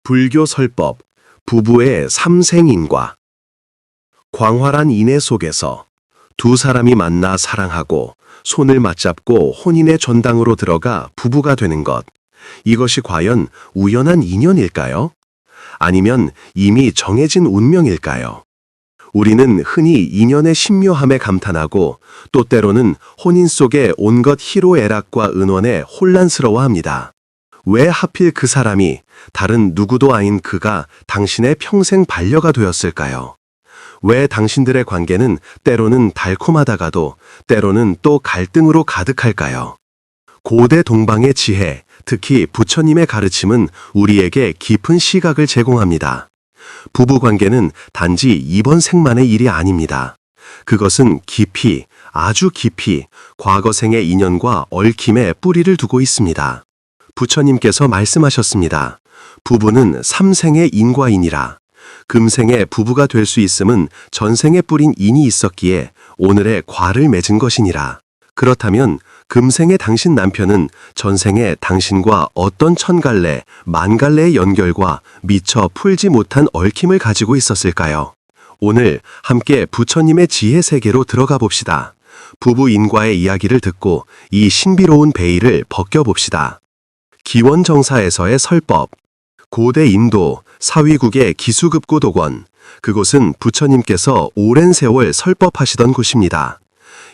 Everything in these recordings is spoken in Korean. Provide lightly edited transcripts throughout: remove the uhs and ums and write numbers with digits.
불교 설법, 부부의 삼생인과. 광활한 인애 속에서 두 사람이 만나 사랑하고 손을 맞잡고 혼인의 전당으로 들어가 부부가 되는 것. 이것이 과연 우연한 인연일까요? 아니면 이미 정해진 운명일까요? 우리는 흔히 인연의 신묘함에 감탄하고 또 때로는 혼인 속의 온갖 희로애락과 은원에 혼란스러워합니다. 왜 하필 그 사람이 다른 누구도 아닌 그가 당신의 평생 반려가 되었을까요? 왜 당신들의 관계는 때로는 달콤하다가도 때로는 또 갈등으로 가득할까요? 고대 동방의 지혜, 특히 부처님의 가르침은 우리에게 깊은 시각을 제공합니다. 부부관계는 단지 이번 생만의 일이 아닙니다. 그것은 깊이, 아주 깊이 과거 생의 인연과 얽힘에 뿌리를 두고 있습니다. 부처님께서 말씀하셨습니다. 부부는 삼생의 인과이니라. 금생에 부부가 될 수 있음은 전생에 뿌린 인이 있었기에 오늘의 과를 맺은 것이니라. 그렇다면 금생의 당신 남편은 전생에 당신과 어떤 천갈래, 만갈래의 연결과 미처 풀지 못한 얽힘을 가지고 있었을까요? 오늘 함께 부처님의 지혜 세계로 들어가 봅시다. 부부 인과의 이야기를 듣고 이 신비로운 베일을 벗겨봅시다. 기원정사에서의 설법. 고대 인도 사위국의 기수급고도권. 그곳은 부처님께서 오랜 세월 설법하시던 곳입니다.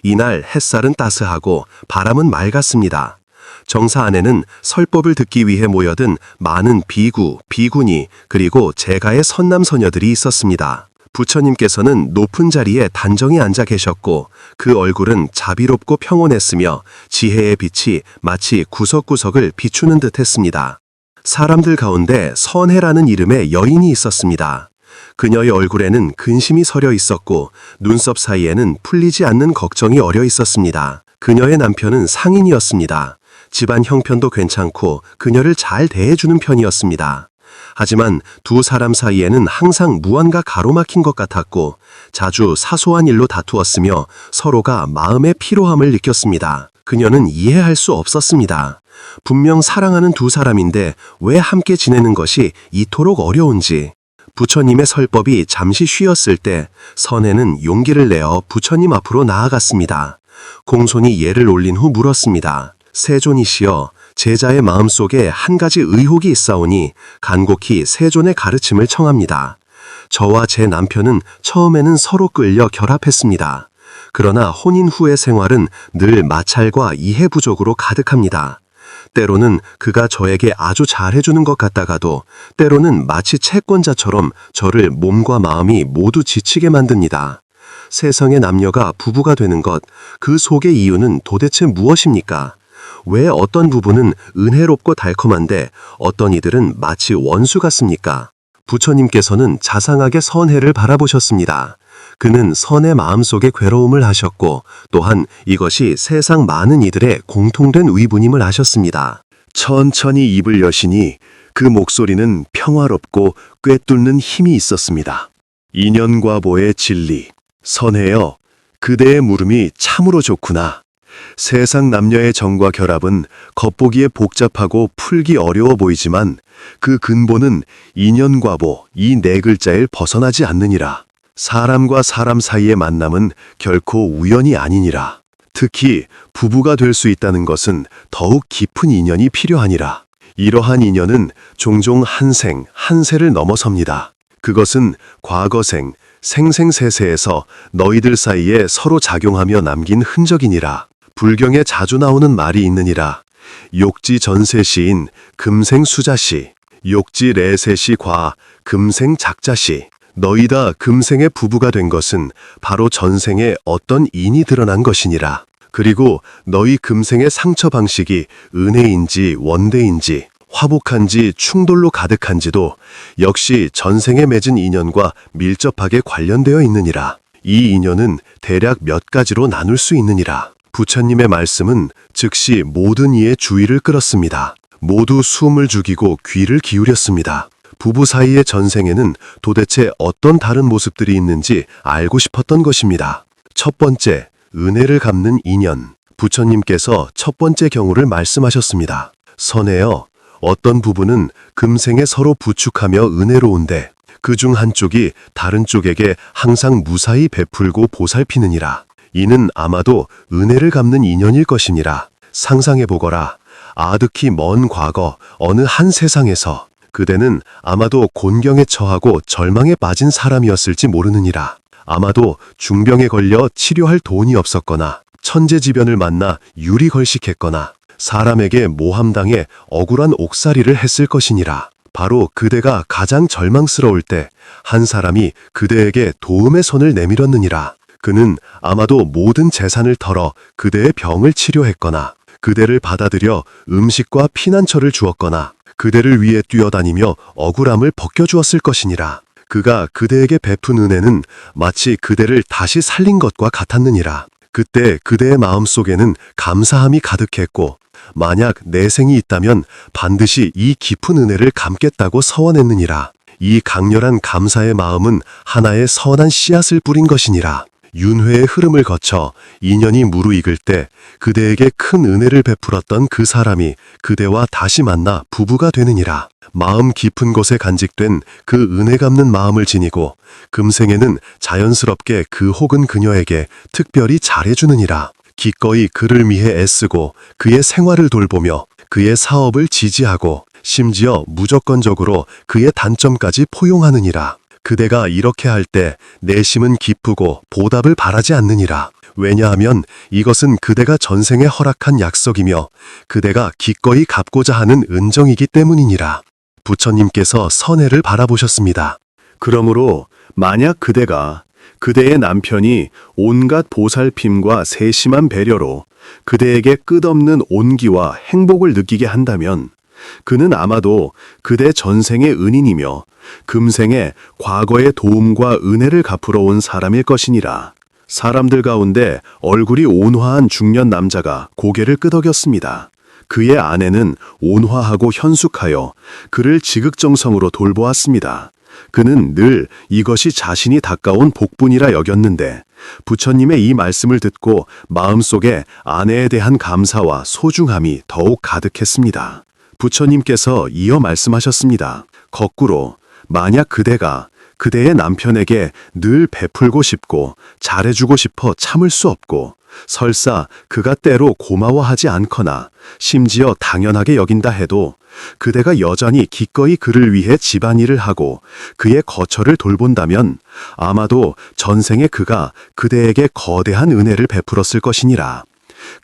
이날 햇살은 따스하고 바람은 맑았습니다. 정사 안에는 설법을 듣기 위해 모여든 많은 비구, 비구니 그리고 제가의 선남선녀들이 있었습니다. 부처님께서는 높은 자리에 단정히 앉아 계셨고 그 얼굴은 자비롭고 평온했으며 지혜의 빛이 마치 구석구석을 비추는 듯 했습니다. 사람들 가운데 선혜라는 이름의 여인이 있었습니다. 그녀의 얼굴에는 근심이 서려 있었고 눈썹 사이에는 풀리지 않는 걱정이 어려 있었습니다. 그녀의 남편은 상인이었습니다. 집안 형편도 괜찮고 그녀를 잘 대해주는 편이었습니다. 하지만 두 사람 사이에는 항상 무언가 가로막힌 것 같았고 자주 사소한 일로 다투었으며 서로가 마음의 피로함을 느꼈습니다. 그녀는 이해할 수 없었습니다. 분명 사랑하는 두 사람인데 왜 함께 지내는 것이 이토록 어려운지. 부처님의 설법이 잠시 쉬었을 때 선혜는 용기를 내어 부처님 앞으로 나아갔습니다. 공손히 예를 올린 후 물었습니다. 세존이시여, 제자의 마음속에 한 가지 의혹이 있사오니 간곡히 세존의 가르침을 청합니다. 저와 제 남편은 처음에는 서로 끌려 결합했습니다. 그러나 혼인 후의 생활은 늘 마찰과 이해 부족으로 가득합니다. 때로는 그가 저에게 아주 잘해주는 것 같다가도 때로는 마치 채권자처럼 저를 몸과 마음이 모두 지치게 만듭니다. 세상의 남녀가 부부가 되는 것, 그 속의 이유는 도대체 무엇입니까? 왜 어떤 부부는 은혜롭고 달콤한데 어떤 이들은 마치 원수 같습니까? 부처님께서는 자상하게 선혜를 바라보셨습니다. 그는 선의 마음속에 괴로움을 하셨고 또한 이것이 세상 많은 이들의 공통된 의분임을 아셨습니다. 천천히 입을 여시니 그 목소리는 평화롭고 꿰뚫는 힘이 있었습니다. 인연과보의 진리. 선혜여, 그대의 물음이 참으로 좋구나. 세상 남녀의 정과 결합은 겉보기에 복잡하고 풀기 어려워 보이지만 그 근본은 인연과보 이 네 글자에 벗어나지 않느니라. 사람과 사람 사이의 만남은 결코 우연이 아니니라. 특히 부부가 될 수 있다는 것은 더욱 깊은 인연이 필요하니라. 이러한 인연은 종종 한 생, 한 세를 넘어섭니다. 그것은 과거생, 생생세세에서 너희들 사이에 서로 작용하며 남긴 흔적이니라. 불경에 자주 나오는 말이 있느니라. 욕지 전세시인 금생수자시, 욕지 레세시 과 금생작자시. 너희다 금생의 부부가 된 것은 바로 전생에 어떤 인이 드러난 것이니라. 그리고 너희 금생의 상처 방식이 은혜인지 원대인지 화복한지 충돌로 가득한지도 역시 전생에 맺은 인연과 밀접하게 관련되어 있느니라. 이 인연은 대략 몇 가지로 나눌 수 있느니라. 부처님의 말씀은 즉시 모든 이의 주의를 끌었습니다. 모두 숨을 죽이고 귀를 기울였습니다. 부부 사이의 전생에는 도대체 어떤 다른 모습들이 있는지 알고 싶었던 것입니다. 첫 번째, 은혜를 갚는 인연. 부처님께서 첫 번째 경우를 말씀하셨습니다. 선혜여, 어떤 부부는 금생에 서로 부축하며 은혜로운데 그 중 한쪽이 다른 쪽에게 항상 무사히 베풀고 보살피느니라. 이는 아마도 은혜를 갚는 인연일 것이니라. 상상해보거라. 아득히 먼 과거 어느 한 세상에서 그대는 아마도 곤경에 처하고 절망에 빠진 사람이었을지 모르느니라. 아마도 중병에 걸려 치료할 돈이 없었거나 천재지변을 만나 유리걸식했거나 사람에게 모함당해 억울한 옥살이를 했을 것이니라. 바로 그대가 가장 절망스러울 때 한 사람이 그대에게 도움의 손을 내밀었느니라. 그는 아마도 모든 재산을 털어 그대의 병을 치료했거나 그대를 받아들여 음식과 피난처를 주었거나 그대를 위해 뛰어다니며 억울함을 벗겨주었을 것이니라. 그가 그대에게 베푼 은혜는 마치 그대를 다시 살린 것과 같았느니라. 그때 그대의 마음속에는 감사함이 가득했고 만약 내생이 있다면 반드시 이 깊은 은혜를 갚겠다고 서원했느니라. 이 강렬한 감사의 마음은 하나의 선한 씨앗을 뿌린 것이니라. 윤회의 흐름을 거쳐 인연이 무르익을 때 그대에게 큰 은혜를 베풀었던 그 사람이 그대와 다시 만나 부부가 되느니라. 마음 깊은 곳에 간직된 그 은혜 갚는 마음을 지니고 금생에는 자연스럽게 그 혹은 그녀에게 특별히 잘해주느니라. 기꺼이 그를 위해 애쓰고 그의 생활을 돌보며 그의 사업을 지지하고 심지어 무조건적으로 그의 단점까지 포용하느니라. 그대가 이렇게 할 때 내심은 기쁘고 보답을 바라지 않느니라. 왜냐하면 이것은 그대가 전생에 허락한 약속이며 그대가 기꺼이 갚고자 하는 은정이기 때문이니라. 부처님께서 선해를 바라보셨습니다. 그러므로 만약 그대가 그대의 남편이 온갖 보살핌과 세심한 배려로 그대에게 끝없는 온기와 행복을 느끼게 한다면 그는 아마도 그대 전생의 은인이며 금생에 과거의 도움과 은혜를 갚으러 온 사람일 것이니라. 사람들 가운데 얼굴이 온화한 중년 남자가 고개를 끄덕였습니다. 그의 아내는 온화하고 현숙하여 그를 지극정성으로 돌보았습니다. 그는 늘 이것이 자신이 닦아온 복분이라 여겼는데 부처님의 이 말씀을 듣고 마음속에 아내에 대한 감사와 소중함이 더욱 가득했습니다. 부처님께서 이어 말씀하셨습니다. 거꾸로 만약 그대가 그대의 남편에게 늘 베풀고 싶고 잘해주고 싶어 참을 수 없고 설사 그가 때로 고마워하지 않거나 심지어 당연하게 여긴다 해도 그대가 여전히 기꺼이 그를 위해 집안일을 하고 그의 거처를 돌본다면 아마도 전생에 그가 그대에게 거대한 은혜를 베풀었을 것이니라.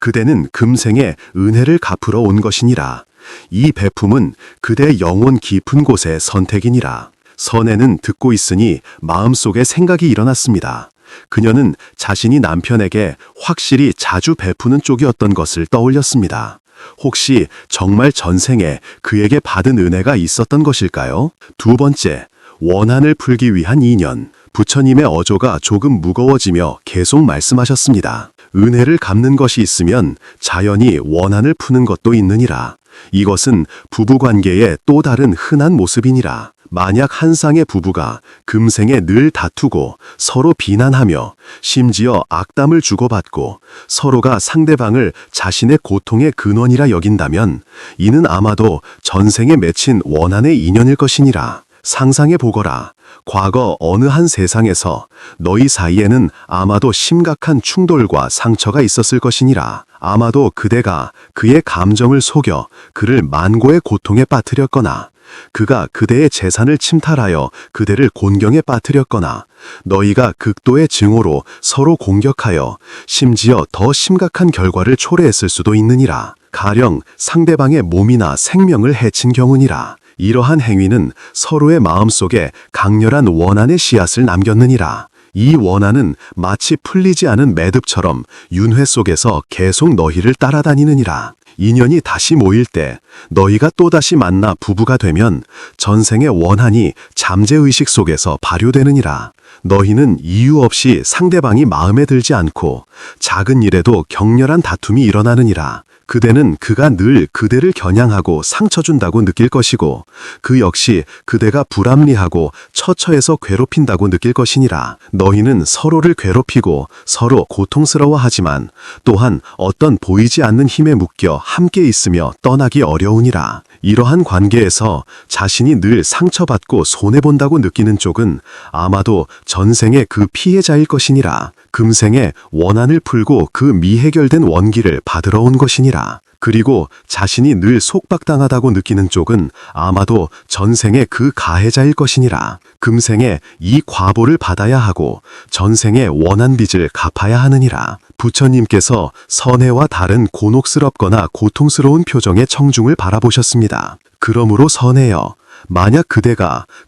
그대는 금생에 은혜를 갚으러 온 것이니라. 이 베품은 그대 영혼 깊은 곳의 선택이니라. 선혜는 듣고 있으니 마음속에 생각이 일어났습니다. 그녀는 자신이 남편에게 확실히 자주 베푸는 쪽이었던 것을 떠올렸습니다. 혹시 정말 전생에 그에게 받은 은혜가 있었던 것일까요? 두 번째, 원한을 풀기 위한 인연. 부처님의 어조가 조금 무거워지며 계속 말씀하셨습니다. 은혜를 갚는 것이 있으면 자연히 원한을 푸는 것도 있느니라. 이것은 부부관계의 또 다른 흔한 모습이니라. 만약 한 쌍의 부부가 금생에 늘 다투고 서로 비난하며 심지어 악담을 주고받고 서로가 상대방을 자신의 고통의 근원이라 여긴다면 이는 아마도 전생에 맺힌 원한의 인연일 것이니라. 상상해 보거라. 과거 어느 한 세상에서 너희 사이에는 아마도 심각한 충돌과 상처가 있었을 것이니라. 아마도 그대가 그의 감정을 속여 그를 만고의 고통에 빠뜨렸거나 그가 그대의 재산을 침탈하여 그대를 곤경에 빠뜨렸거나 너희가 극도의 증오로 서로 공격하여 심지어 더 심각한 결과를 초래했을 수도 있느니라. 가령 상대방의 몸이나 생명을 해친 경우니라. 이러한 행위는 서로의 마음속에 강렬한 원한의 씨앗을 남겼느니라. 이 원한은 마치 풀리지 않은 매듭처럼 윤회 속에서 계속 너희를 따라다니느니라. 인연이 다시 모일 때 너희가 또다시 만나 부부가 되면 전생의 원한이 잠재의식 속에서 발효되느니라. 너희는 이유 없이 상대방이 마음에 들지 않고 작은 일에도 격렬한 다툼이 일어나느니라. 그대는 그가 늘 그대를 겨냥하고 상처 준다고 느낄 것이고 그 역시 그대가 불합리하고 처처해서 괴롭힌다고 느낄 것이니라. 너희는 서로를 괴롭히고 서로 고통스러워하지만 또한 어떤 보이지 않는 힘에 묶여 함께 있으며 떠나기 어려우니라. 이러한 관계에서 자신이 늘 상처받고 손해본다고 느끼는 쪽은 아마도 전생의 그 피해자일 것이니라. 금생에 원한을 풀고 그 미해결된 원기를 받으러 온 것이니라. 그리고 자신이 늘 속박당하다고 느끼는 쪽은 아마도 전생의 그 가해자일 것이니라. 금생에 이 과보를 받아야 하고 전생의 원한 빚을 갚아야 하느니라. 부처님께서 선해와 다른 곤혹스럽거나 고통스러운 표정의 청중을 바라보셨습니다. 그러므로 선해여, 만약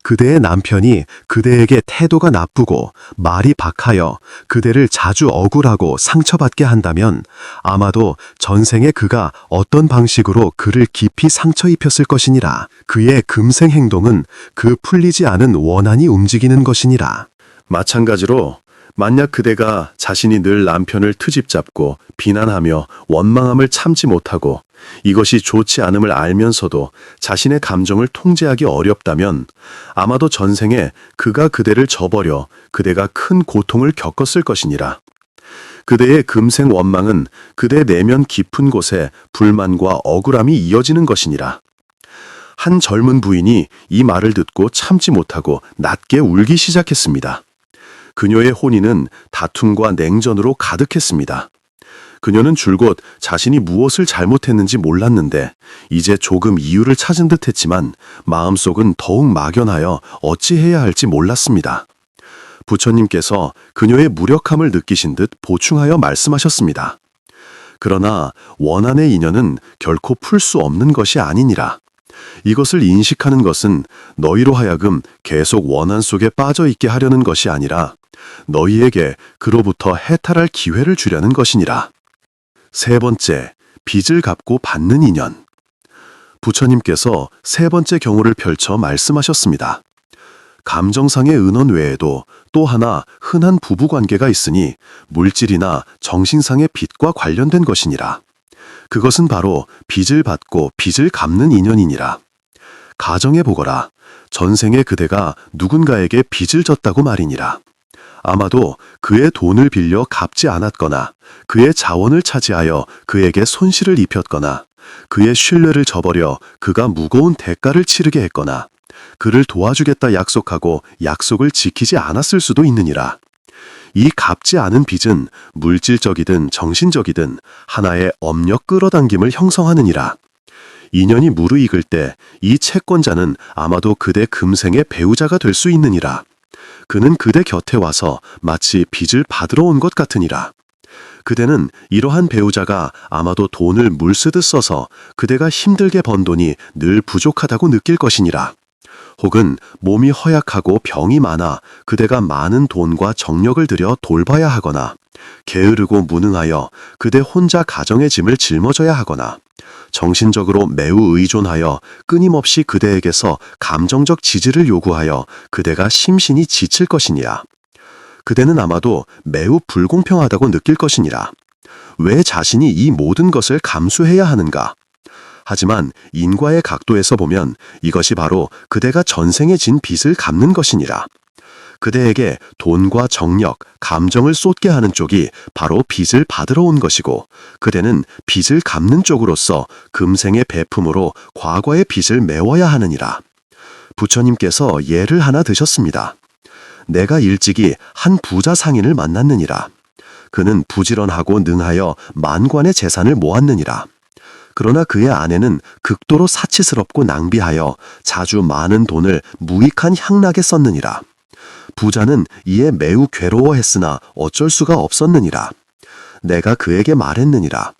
그대의 남편이 그대에게 태도가 나쁘고 말이 박하여 그대를 자주 억울하고 상처받게 한다면 아마도 전생에 그가 어떤 방식으로 그를 깊이 상처 입혔을 것이니라. 그의 금생 행동은 그 풀리지 않은 원한이 움직이는 것이니라. 마찬가지로 만약 그대가 자신이 늘 남편을 트집잡고 비난하며 원망함을 참지 못하고 이것이 좋지 않음을 알면서도 자신의 감정을 통제하기 어렵다면 아마도 전생에 그가 그대를 저버려 그대가 큰 고통을 겪었을 것이니라. 그대의 금생 원망은 그대 내면 깊은 곳에 불만과 억울함이 이어지는 것이니라. 한 젊은 부인이 이 말을 듣고 참지 못하고 낮게 울기 시작했습니다. 그녀의 혼인은 다툼과 냉전으로 가득했습니다. 그녀는 줄곧 자신이 무엇을 잘못했는지 몰랐는데 이제 조금 이유를 찾은 듯 했지만 마음속은 더욱 막연하여 어찌해야 할지 몰랐습니다. 부처님께서 그녀의 무력함을 느끼신 듯 보충하여 말씀하셨습니다. 그러나 원한의 인연은 결코 풀 수 없는 것이 아니니라. 이것을 인식하는 것은 너희로 하여금 계속 원한 속에 빠져 있게 하려는 것이 아니라 너희에게 그로부터 해탈할 기회를 주려는 것이니라. 세 번째, 빚을 갚고 받는 인연. 부처님께서 세 번째 경우를 펼쳐 말씀하셨습니다. 감정상의 은원 외에도 또 하나 흔한 부부관계가 있으니 물질이나 정신상의 빚과 관련된 것이니라. 그것은 바로 빚을 받고 빚을 갚는 인연이니라. 가정해 보거라. 전생에 그대가 누군가에게 빚을 졌다고 말이니라. 아마도 그의 돈을 빌려 갚지 않았거나 그의 자원을 차지하여 그에게 손실을 입혔거나 그의 신뢰를 저버려 그가 무거운 대가를 치르게 했거나 그를 도와주겠다 약속하고 약속을 지키지 않았을 수도 있느니라. 이 갚지 않은 빚은 물질적이든 정신적이든 하나의 업력 끌어당김을 형성하느니라. 인연이 무르익을 때 이 채권자는 아마도 그대 금생의 배우자가 될 수 있느니라. 그는 그대 곁에 와서 마치 빚을 받으러 온 것 같으니라. 그대는 이러한 배우자가 아마도 돈을 물쓰듯 써서 그대가 힘들게 번 돈이 늘 부족하다고 느낄 것이니라. 혹은 몸이 허약하고 병이 많아 그대가 많은 돈과 정력을 들여 돌봐야 하거나 게으르고 무능하여 그대 혼자 가정의 짐을 짊어져야 하거나 정신적으로 매우 의존하여 끊임없이 그대에게서 감정적 지지를 요구하여 그대가 심신이 지칠 것이니라. 그대는 아마도 매우 불공평하다고 느낄 것이니라. 왜 자신이 이 모든 것을 감수해야 하는가? 하지만 인과의 각도에서 보면 이것이 바로 그대가 전생에 진 빚을 갚는 것이니라. 그대에게 돈과 정력, 감정을 쏟게 하는 쪽이 바로 빚을 받으러 온 것이고 그대는 빚을 갚는 쪽으로서 금생의 배품으로 과거의 빚을 메워야 하느니라. 부처님께서 예를 하나 드셨습니다. 내가 일찍이 한 부자 상인을 만났느니라. 그는 부지런하고 능하여 만관의 재산을 모았느니라. 그러나 그의 아내는 극도로 사치스럽고 낭비하여 자주 많은 돈을 무익한 향락에 썼느니라. 부자는 이에 매우 괴로워했으나 어쩔 수가 없었느니라. 내가 그에게 말했느니라.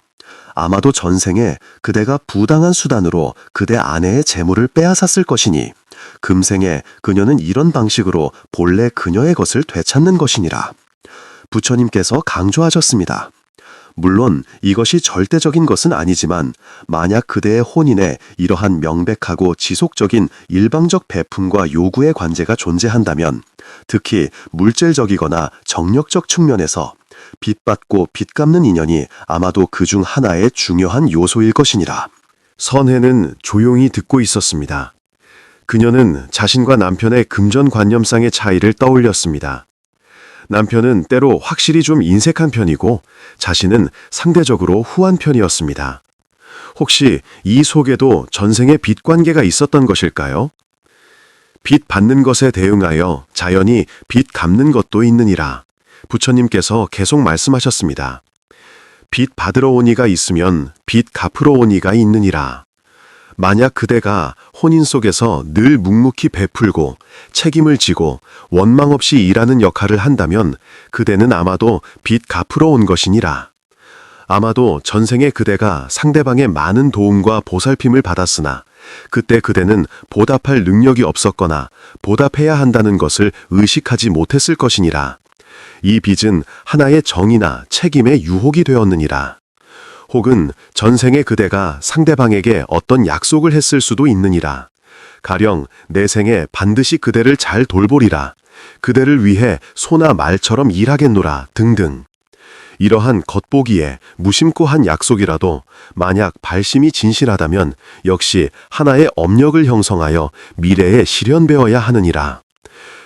아마도 전생에 그대가 부당한 수단으로 그대 아내의 재물을 빼앗았을 것이니 금생에 그녀는 이런 방식으로 본래 그녀의 것을 되찾는 것이니라. 부처님께서 강조하셨습니다. 물론 이것이 절대적인 것은 아니지만 만약 그대의 혼인에 이러한 명백하고 지속적인 일방적 베품과 요구의 관계가 존재한다면 특히 물질적이거나 정력적 측면에서 빚받고 빚 갚는 인연이 아마도 그중 하나의 중요한 요소일 것이니라. 선혜는 조용히 듣고 있었습니다. 그녀는 자신과 남편의 금전관념상의 차이를 떠올렸습니다. 남편은 때로 확실히 좀 인색한 편이고 자신은 상대적으로 후한 편이었습니다. 혹시 이 속에도 전생의 빚 관계가 있었던 것일까요? 빚 받는 것에 대응하여 자연히 빚 갚는 것도 있느니라. 부처님께서 계속 말씀하셨습니다. 빚 받으러 온 이가 있으면 빚 갚으러 온 이가 있느니라. 만약 그대가 혼인 속에서 늘 묵묵히 베풀고 책임을 지고 원망 없이 일하는 역할을 한다면 그대는 아마도 빚 갚으러 온 것이니라. 아마도 전생에 그대가 상대방의 많은 도움과 보살핌을 받았으나 그때 그대는 보답할 능력이 없었거나 보답해야 한다는 것을 의식하지 못했을 것이니라. 이 빚은 하나의 정의나 책임의 유혹이 되었느니라. 혹은 전생에 그대가 상대방에게 어떤 약속을 했을 수도 있느니라. 가령 내 생에 반드시 그대를 잘 돌보리라. 그대를 위해 소나 말처럼 일하겠노라 등등. 이러한 겉보기에 무심코 한 약속이라도 만약 발심이 진실하다면 역시 하나의 업력을 형성하여 미래에 실현되어야 하느니라.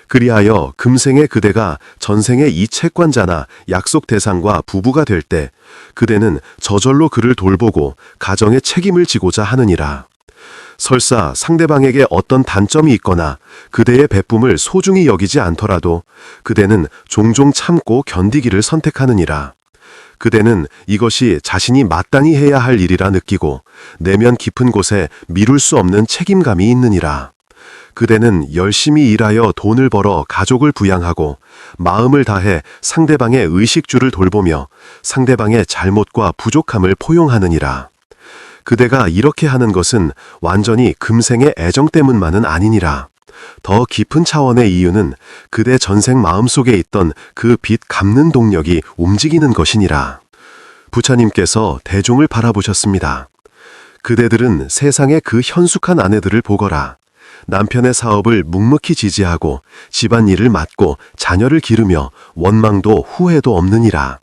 그리하여 금생에 그대가 전생의 이 채권자나 약속 대상과 부부가 될 때 그대는 저절로 그를 돌보고 가정의 책임을 지고자 하느니라. 설사 상대방에게 어떤 단점이 있거나 그대의 베품을 소중히 여기지 않더라도 그대는 종종 참고 견디기를 선택하느니라. 그대는 이것이 자신이 마땅히 해야 할 일이라 느끼고 내면 깊은 곳에 미룰 수 없는 책임감이 있느니라. 그대는 열심히 일하여 돈을 벌어 가족을 부양하고 마음을 다해 상대방의 의식주를 돌보며 상대방의 잘못과 부족함을 포용하느니라. 그대가 이렇게 하는 것은 완전히 금생의 애정 때문만은 아니니라. 더 깊은 차원의 이유는 그대 전생 마음속에 있던 그 빚 갚는 동력이 움직이는 것이니라. 부처님께서 대종을 바라보셨습니다. 그대들은 세상의 그 현숙한 아내들을 보거라. 남편의 사업을 묵묵히 지지하고 집안일을 맡고 자녀를 기르며 원망도 후회도 없느니라.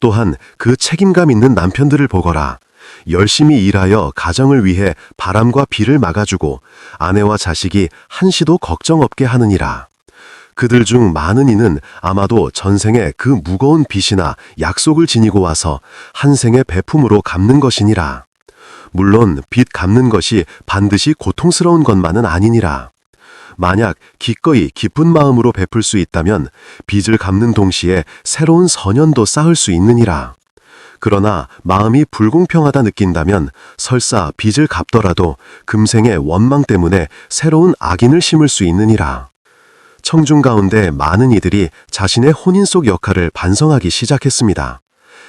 또한 그 책임감 있는 남편들을 보거라. 열심히 일하여 가정을 위해 바람과 비를 막아주고 아내와 자식이 한시도 걱정 없게 하느니라. 그들 중 많은 이는 아마도 전생에 그 무거운 빚이나 약속을 지니고 와서 한 생의 베품으로 갚는 것이니라. 물론 빚 갚는 것이 반드시 고통스러운 것만은 아니니라. 만약 기꺼이 기쁜 마음으로 베풀 수 있다면 빚을 갚는 동시에 새로운 선연도 쌓을 수 있느니라. 그러나 마음이 불공평하다 느낀다면 설사 빚을 갚더라도 금생의 원망 때문에 새로운 악인을 심을 수 있느니라. 청중 가운데 많은 이들이 자신의 혼인 속 역할을 반성하기 시작했습니다.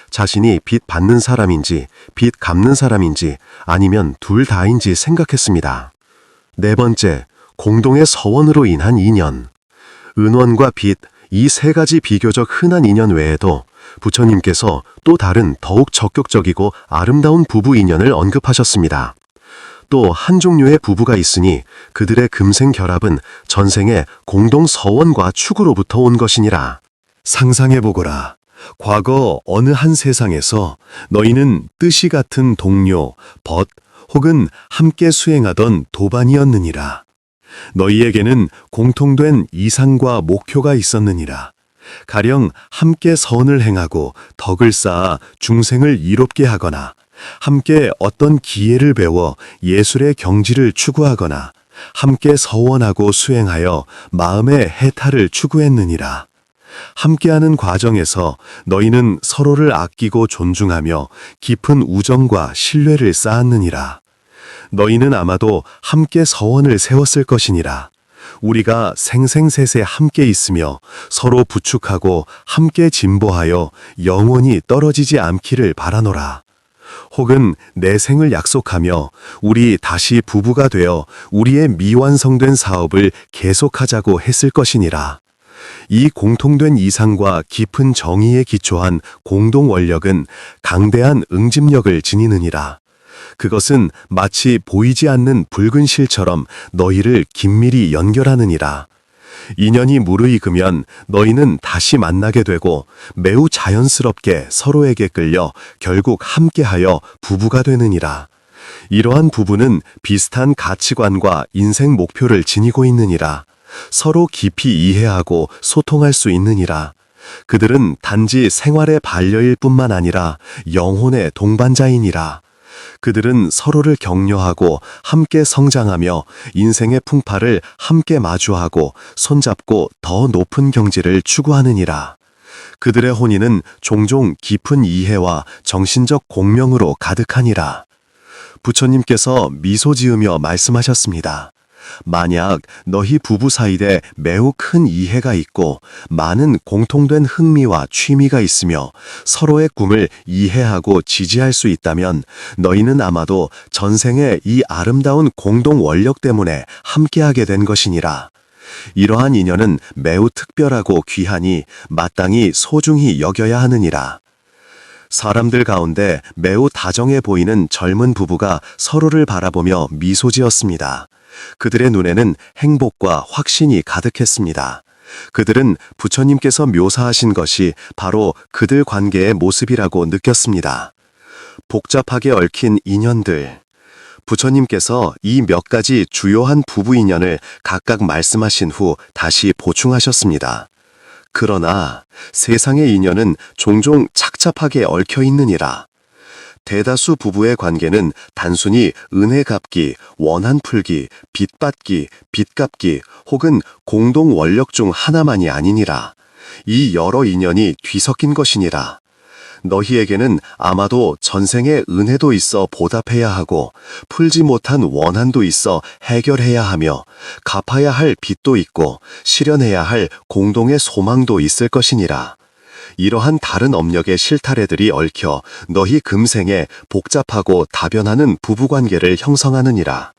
자신이 빚 받는 사람인지 빚 갚는 사람인지 아니면 둘 다인지 생각했습니다. 네 번째, 공동의 서원으로 인한 인연. 은원과 빚, 이 세 가지 비교적 흔한 인연 외에도 부처님께서 또 다른 더욱 적극적이고 아름다운 부부 인연을 언급하셨습니다. 또 한 종류의 부부가 있으니 그들의 금생 결합은 전생의 공동 서원과 축으로부터 온 것이니라. 상상해보거라. 과거 어느 한 세상에서 너희는 뜻이 같은 동료, 벗 혹은 함께 수행하던 도반이었느니라. 너희에게는 공통된 이상과 목표가 있었느니라. 가령 함께 선을 행하고 덕을 쌓아 중생을 이롭게 하거나 함께 어떤 기회를 배워 예술의 경지를 추구하거나 함께 서원하고 수행하여 마음의 해탈을 추구했느니라. 함께하는 과정에서 너희는 서로를 아끼고 존중하며 깊은 우정과 신뢰를 쌓았느니라. 너희는 아마도 함께 서원을 세웠을 것이니라. 우리가 생생세세 함께 있으며 서로 부축하고 함께 진보하여 영원히 떨어지지 않기를 바라노라. 혹은 내 생을 약속하며 우리 다시 부부가 되어 우리의 미완성된 사업을 계속하자고 했을 것이니라. 이 공통된 이상과 깊은 정의에 기초한 공동 원력은 강대한 응집력을 지니느니라. 그것은 마치 보이지 않는 붉은 실처럼 너희를 긴밀히 연결하느니라. 인연이 무르익으면 너희는 다시 만나게 되고 매우 자연스럽게 서로에게 끌려 결국 함께하여 부부가 되느니라. 이러한 부부는 비슷한 가치관과 인생 목표를 지니고 있느니라. 서로 깊이 이해하고 소통할 수 있느니라. 그들은 단지 생활의 반려일 뿐만 아니라 영혼의 동반자이니라. 그들은 서로를 격려하고 함께 성장하며 인생의 풍파를 함께 마주하고 손잡고 더 높은 경지를 추구하느니라. 그들의 혼인은 종종 깊은 이해와 정신적 공명으로 가득하니라. 부처님께서 미소 지으며 말씀하셨습니다. 만약 너희 부부 사이에 매우 큰 이해가 있고 많은 공통된 흥미와 취미가 있으며 서로의 꿈을 이해하고 지지할 수 있다면 너희는 아마도 전생에 이 아름다운 공동 원력 때문에 함께하게 된 것이니라. 이러한 인연은 매우 특별하고 귀하니 마땅히 소중히 여겨야 하느니라. 사람들 가운데 매우 다정해 보이는 젊은 부부가 서로를 바라보며 미소 지었습니다. 그들의 눈에는 행복과 확신이 가득했습니다. 그들은 부처님께서 묘사하신 것이 바로 그들 관계의 모습이라고 느꼈습니다. 복잡하게 얽힌 인연들. 부처님께서 이 몇 가지 주요한 부부 인연을 각각 말씀하신 후 다시 보충하셨습니다. 그러나 세상의 인연은 종종 착잡하게 얽혀 있느니라. 대다수 부부의 관계는 단순히 은혜 갚기, 원한 풀기, 빚 받기, 빚 갚기 혹은 공동 원력 중 하나만이 아니니라. 이 여러 인연이 뒤섞인 것이니라. 너희에게는 아마도 전생의 은혜도 있어 보답해야 하고 풀지 못한 원한도 있어 해결해야 하며 갚아야 할 빚도 있고 실현해야 할 공동의 소망도 있을 것이니라. 이러한 다른 업력의 실타래들이 얽혀 너희 금생에 복잡하고 다변하는 부부관계를 형성하느니라.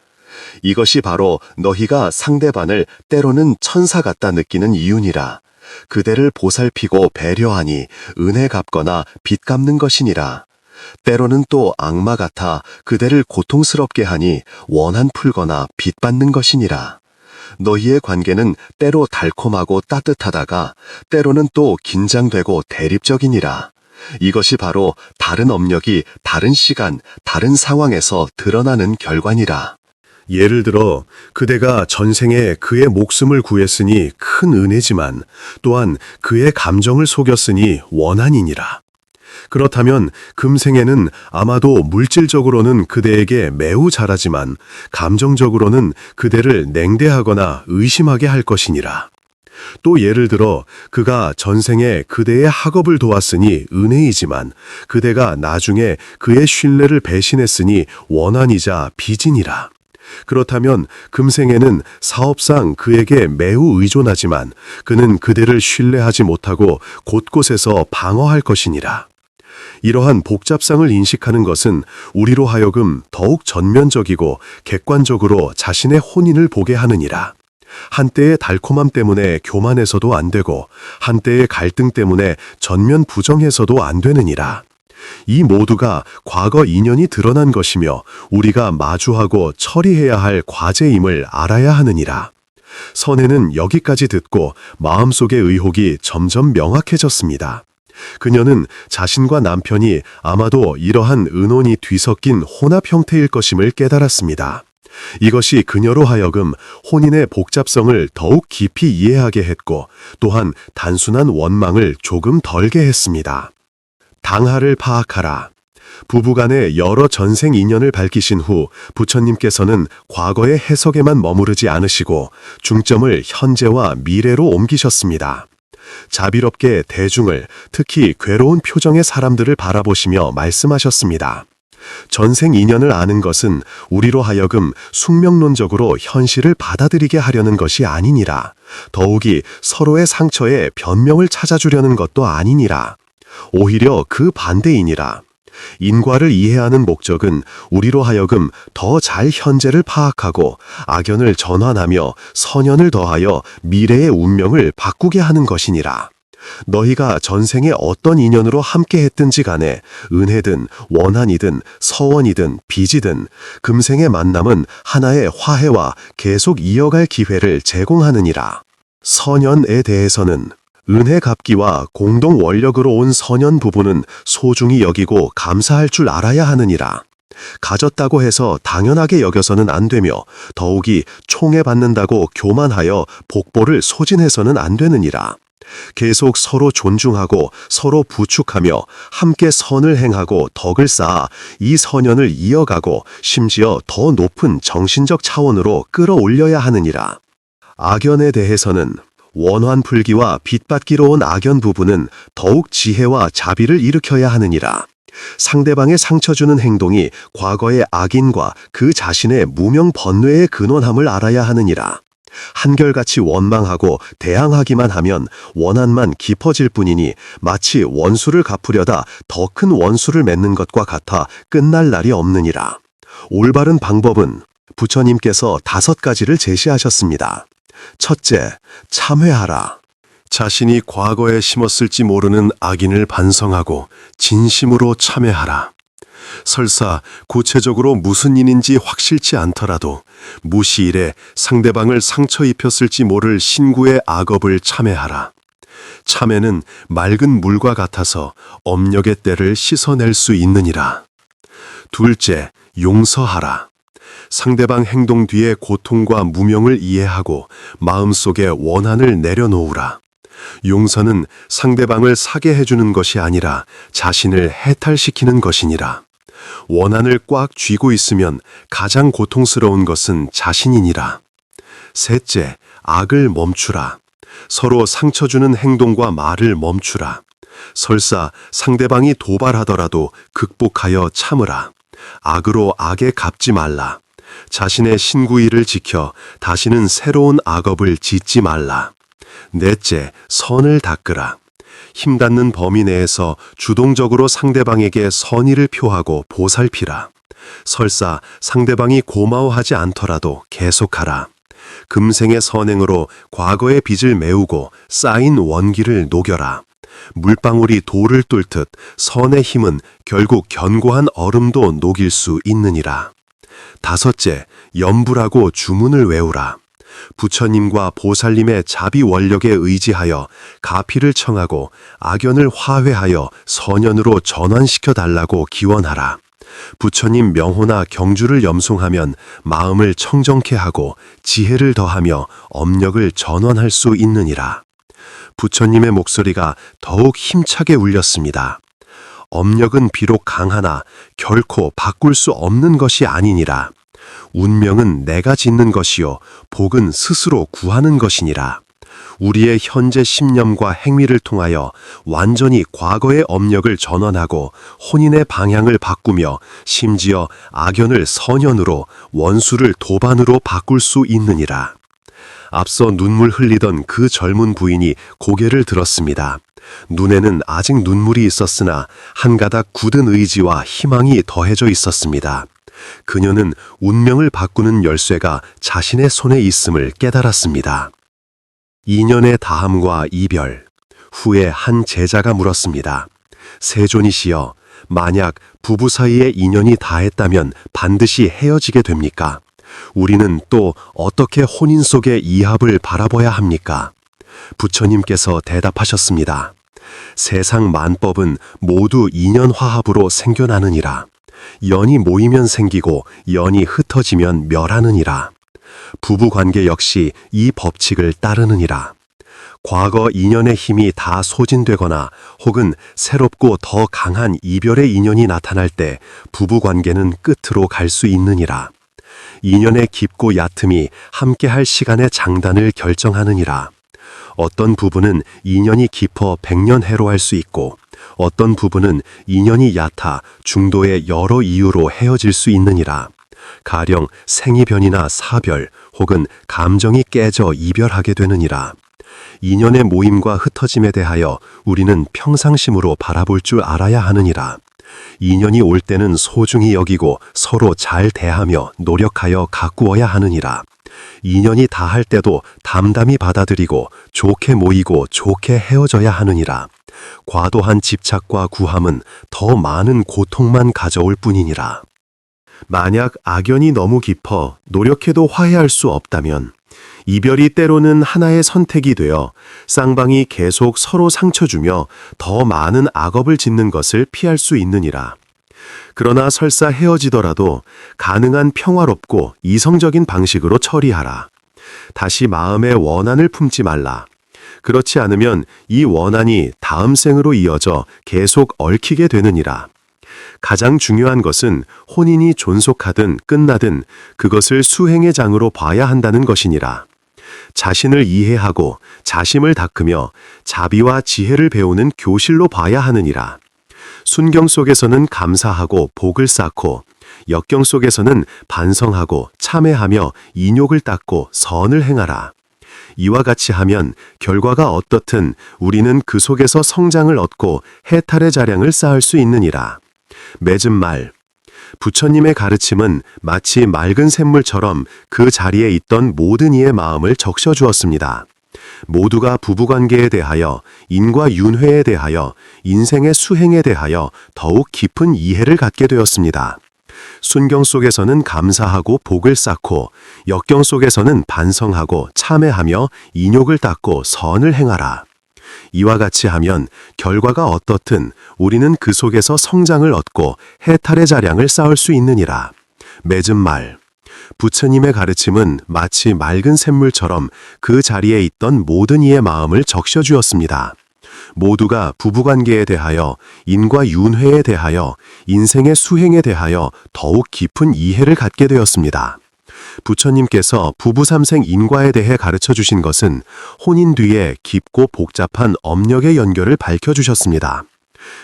이것이 바로 너희가 상대방을 때로는 천사 같다 느끼는 이유니라. 그대를 보살피고 배려하니 은혜 갚거나 빚 갚는 것이니라. 때로는 또 악마 같아 그대를 고통스럽게 하니 원한 풀거나 빚 받는 것이니라. 너희의 관계는 때로 달콤하고 따뜻하다가 때로는 또 긴장되고 대립적이니라. 이것이 바로 다른 업력이 다른 시간, 다른 상황에서 드러나는 결과니라. 예를 들어 그대가 전생에 그의 목숨을 구했으니 큰 은혜지만 또한 그의 감정을 속였으니 원한이니라. 그렇다면 금생에는 아마도 물질적으로는 그대에게 매우 잘하지만 감정적으로는 그대를 냉대하거나 의심하게 할 것이니라. 또 예를 들어 그가 전생에 그대의 학업을 도왔으니 은혜이지만 그대가 나중에 그의 신뢰를 배신했으니 원한이자 빚이니라. 그렇다면 금생에는 사업상 그에게 매우 의존하지만 그는 그대를 신뢰하지 못하고 곳곳에서 방어할 것이니라. 이러한 복잡성을 인식하는 것은 우리로 하여금 더욱 전면적이고 객관적으로 자신의 혼인을 보게 하느니라. 한때의 달콤함 때문에 교만해서도 안 되고 한때의 갈등 때문에 전면 부정해서도 안 되느니라. 이 모두가 과거 인연이 드러난 것이며 우리가 마주하고 처리해야 할 과제임을 알아야 하느니라. 선혜는 여기까지 듣고 마음속의 의혹이 점점 명확해졌습니다. 그녀는 자신과 남편이 아마도 이러한 은혼이 뒤섞인 혼합 형태일 것임을 깨달았습니다. 이것이 그녀로 하여금 혼인의 복잡성을 더욱 깊이 이해하게 했고 또한 단순한 원망을 조금 덜게 했습니다. 당하를 파악하라. 부부간의 여러 전생 인연을 밝히신 후 부처님께서는 과거의 해석에만 머무르지 않으시고 중점을 현재와 미래로 옮기셨습니다. 자비롭게 대중을, 특히 괴로운 표정의 사람들을 바라보시며 말씀하셨습니다. 전생 인연을 아는 것은 우리로 하여금 숙명론적으로 현실을 받아들이게 하려는 것이 아니니라. 더욱이 서로의 상처에 변명을 찾아주려는 것도 아니니라. 오히려 그 반대이니라. 인과를 이해하는 목적은 우리로 하여금 더 잘 현재를 파악하고 악연을 전환하며 선연을 더하여 미래의 운명을 바꾸게 하는 것이니라. 너희가 전생에 어떤 인연으로 함께 했든지 간에 은혜든 원한이든 서원이든 빚이든 금생의 만남은 하나의 화해와 계속 이어갈 기회를 제공하느니라. 선연에 대해서는 은혜 갚기와 공동 원력으로 온 선연 부부는 소중히 여기고 감사할 줄 알아야 하느니라. 가졌다고 해서 당연하게 여겨서는 안 되며 더욱이 총애받는다고 교만하여 복보를 소진해서는 안 되느니라. 계속 서로 존중하고 서로 부축하며 함께 선을 행하고 덕을 쌓아 이 선연을 이어가고 심지어 더 높은 정신적 차원으로 끌어올려야 하느니라. 악연에 대해서는 원환 풀기와 빚받기로 온 악연 부부는 더욱 지혜와 자비를 일으켜야 하느니라. 상대방의 상처 주는 행동이 과거의 악인과 그 자신의 무명 번뇌의 근원함을 알아야 하느니라. 한결같이 원망하고 대항하기만 하면 원한만 깊어질 뿐이니 마치 원수를 갚으려다 더 큰 원수를 맺는 것과 같아 끝날 날이 없느니라. 올바른 방법은 부처님께서 5가지를 제시하셨습니다. 첫째, 참회하라. 자신이 과거에 심었을지 모르는 악인을 반성하고 진심으로 참회하라. 설사 구체적으로 무슨 일인지 확실치 않더라도 무시일에 상대방을 상처 입혔을지 모를 신구의 악업을 참회하라. 참회는 맑은 물과 같아서 업력의 때를 씻어낼 수 있느니라. 둘째, 용서하라. 상대방 행동 뒤에 고통과 무명을 이해하고 마음속에 원한을 내려놓으라. 용서는 상대방을 사게 해주는 것이 아니라 자신을 해탈시키는 것이니라. 원한을 꽉 쥐고 있으면 가장 고통스러운 것은 자신이니라. 셋째, 악을 멈추라. 서로 상처 주는 행동과 말을 멈추라. 설사 상대방이 도발하더라도 극복하여 참으라. 악으로 악에 갚지 말라. 자신의 신구의를 지켜 다시는 새로운 악업을 짓지 말라. 넷째, 선을 닦으라. 힘닿는 범위 내에서 주동적으로 상대방에게 선의를 표하고 보살피라. 설사 상대방이 고마워하지 않더라도 계속하라. 금생의 선행으로 과거의 빚을 메우고 쌓인 원기를 녹여라. 물방울이 돌을 뚫듯 선의 힘은 결국 견고한 얼음도 녹일 수 있느니라. 다섯째, 염불하고 주문을 외우라. 부처님과 보살님의 자비 원력에 의지하여 가피를 청하고 악연을 화해하여 선연으로 전환시켜 달라고 기원하라. 부처님 명호나 경주를 염송하면 마음을 청정케 하고 지혜를 더하며 업력을 전환할 수 있느니라. 부처님의 목소리가 더욱 힘차게 울렸습니다. 업력은 비록 강하나 결코 바꿀 수 없는 것이 아니니라. 운명은 내가 짓는 것이요 복은 스스로 구하는 것이니라. 우리의 현재 신념과 행위를 통하여 완전히 과거의 업력을 전환하고 혼인의 방향을 바꾸며 심지어 악연을 선연으로 원수를 도반으로 바꿀 수 있느니라. 앞서 눈물 흘리던 그 젊은 부인이 고개를 들었습니다. 눈에는 아직 눈물이 있었으나 한 가닥 굳은 의지와 희망이 더해져 있었습니다. 그녀는 운명을 바꾸는 열쇠가 자신의 손에 있음을 깨달았습니다. 2년의 다함과 이별 후에 한 제자가 물었습니다. 세존이시여, 만약 부부 사이의 인연이 다했다면 반드시 헤어지게 됩니까? 우리는 또 어떻게 혼인 속의 이합을 바라봐야 합니까? 부처님께서 대답하셨습니다. 세상 만법은 모두 인연화합으로 생겨나느니라. 연이 모이면 생기고 연이 흩어지면 멸하느니라. 부부관계 역시 이 법칙을 따르느니라. 과거 인연의 힘이 다 소진되거나 혹은 새롭고 더 강한 이별의 인연이 나타날 때 부부관계는 끝으로 갈 수 있느니라. 인연의 깊고 얕음이 함께할 시간의 장단을 결정하느니라. 어떤 부부는 인연이 깊어 100년 해로할 수 있고 어떤 부부는 인연이 얕아 중도의 여러 이유로 헤어질 수 있느니라. 가령 생이변이나 사별 혹은 감정이 깨져 이별하게 되느니라. 인연의 모임과 흩어짐에 대하여 우리는 평상심으로 바라볼 줄 알아야 하느니라. 인연이 올 때는 소중히 여기고 서로 잘 대하며 노력하여 가꾸어야 하느니라. 인연이 다할 때도 담담히 받아들이고 좋게 모이고 좋게 헤어져야 하느니라. 과도한 집착과 구함은 더 많은 고통만 가져올 뿐이니라. 만약 악연이 너무 깊어 노력해도 화해할 수 없다면 이별이 때로는 하나의 선택이 되어 쌍방이 계속 서로 상처 주며 더 많은 악업을 짓는 것을 피할 수 있느니라. 그러나 설사 헤어지더라도 가능한 평화롭고 이성적인 방식으로 처리하라. 다시 마음에 원한을 품지 말라. 그렇지 않으면 이 원한이 다음 생으로 이어져 계속 얽히게 되느니라. 가장 중요한 것은 혼인이 존속하든 끝나든 그것을 수행의 장으로 봐야 한다는 것이니라. 자신을 이해하고 자심을 닦으며 자비와 지혜를 배우는 교실로 봐야 하느니라. 순경 속에서는 감사하고 복을 쌓고 역경 속에서는 반성하고 참회하며 인욕을 닦고 선을 행하라. 이와 같이 하면 결과가 어떻든 우리는 그 속에서 성장을 얻고 해탈의 자량을 쌓을 수 있느니라. 맺은 말. 부처님의 가르침은 마치 맑은 샘물처럼 그 자리에 있던 모든 이의 마음을 적셔 주었습니다. 모두가 부부관계에 대하여, 인과 윤회에 대하여, 인생의 수행에 대하여 더욱 깊은 이해를 갖게 되었습니다. 순경 속에서는 감사하고 복을 쌓고, 역경 속에서는 반성하고 참회하며 인욕을 닦고 선을 행하라. 이와 같이 하면 결과가 어떻든 우리는 그 속에서 성장을 얻고 해탈의 자량을 쌓을 수 있느니라. 맺은 말. 부처님의 가르침은 마치 맑은 샘물처럼 그 자리에 있던 모든 이의 마음을 적셔 주었습니다. 모두가 부부관계에 대하여, 인과 윤회에 대하여, 인생의 수행에 대하여 더욱 깊은 이해를 갖게 되었습니다. 부처님께서 부부 삼생 인과에 대해 가르쳐 주신 것은 혼인 뒤에 깊고 복잡한 업력의 연결을 밝혀주셨습니다.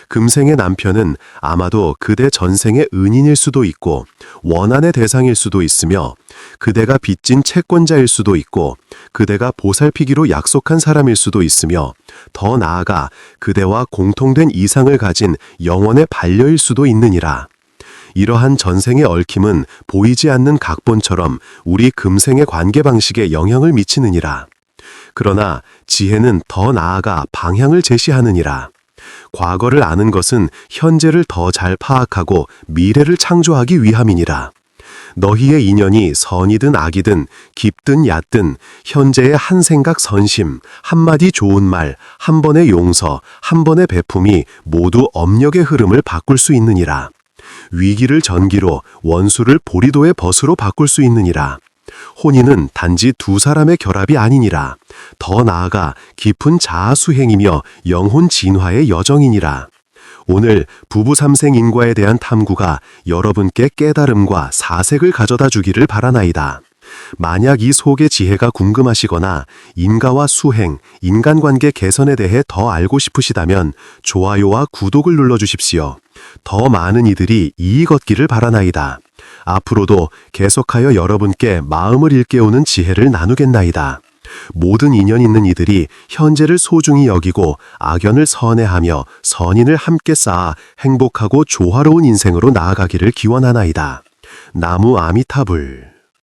금생의 남편은 아마도 그대 전생의 은인일 수도 있고 원한의 대상일 수도 있으며 그대가 빚진 채권자일 수도 있고 그대가 보살피기로 약속한 사람일 수도 있으며 더 나아가 그대와 공통된 이상을 가진 영원의 반려일 수도 있느니라. 이러한 전생의 얽힘은 보이지 않는 각본처럼 우리 금생의 관계 방식에 영향을 미치느니라. 그러나 지혜는 더 나아가 방향을 제시하느니라. 과거를 아는 것은 현재를 더 잘 파악하고 미래를 창조하기 위함이니라. 너희의 인연이 선이든 악이든 깊든 얕든 현재의 한 생각 선심, 한마디 좋은 말, 한 번의 용서, 한 번의 베품이 모두 업력의 흐름을 바꿀 수 있느니라. 위기를 전기로, 원수를 보리도의 벗으로 바꿀 수 있느니라. 혼인은 단지 두 사람의 결합이 아니니라. 더 나아가 깊은 자아 수행이며 영혼 진화의 여정이니라. 오늘 부부 삼생 인과에 대한 탐구가 여러분께 깨달음과 사색을 가져다 주기를 바라나이다. 만약 이 속의 지혜가 궁금하시거나 인가와 수행, 인간관계 개선에 대해 더 알고 싶으시다면 좋아요와 구독을 눌러주십시오. 더 많은 이들이 이익 얻기를 바라나이다. 앞으로도 계속하여 여러분께 마음을 일깨우는 지혜를 나누겠나이다. 모든 인연 있는 이들이 현재를 소중히 여기고 악연을 선회하며 선인을 함께 쌓아 행복하고 조화로운 인생으로 나아가기를 기원하나이다. 나무 아미타불.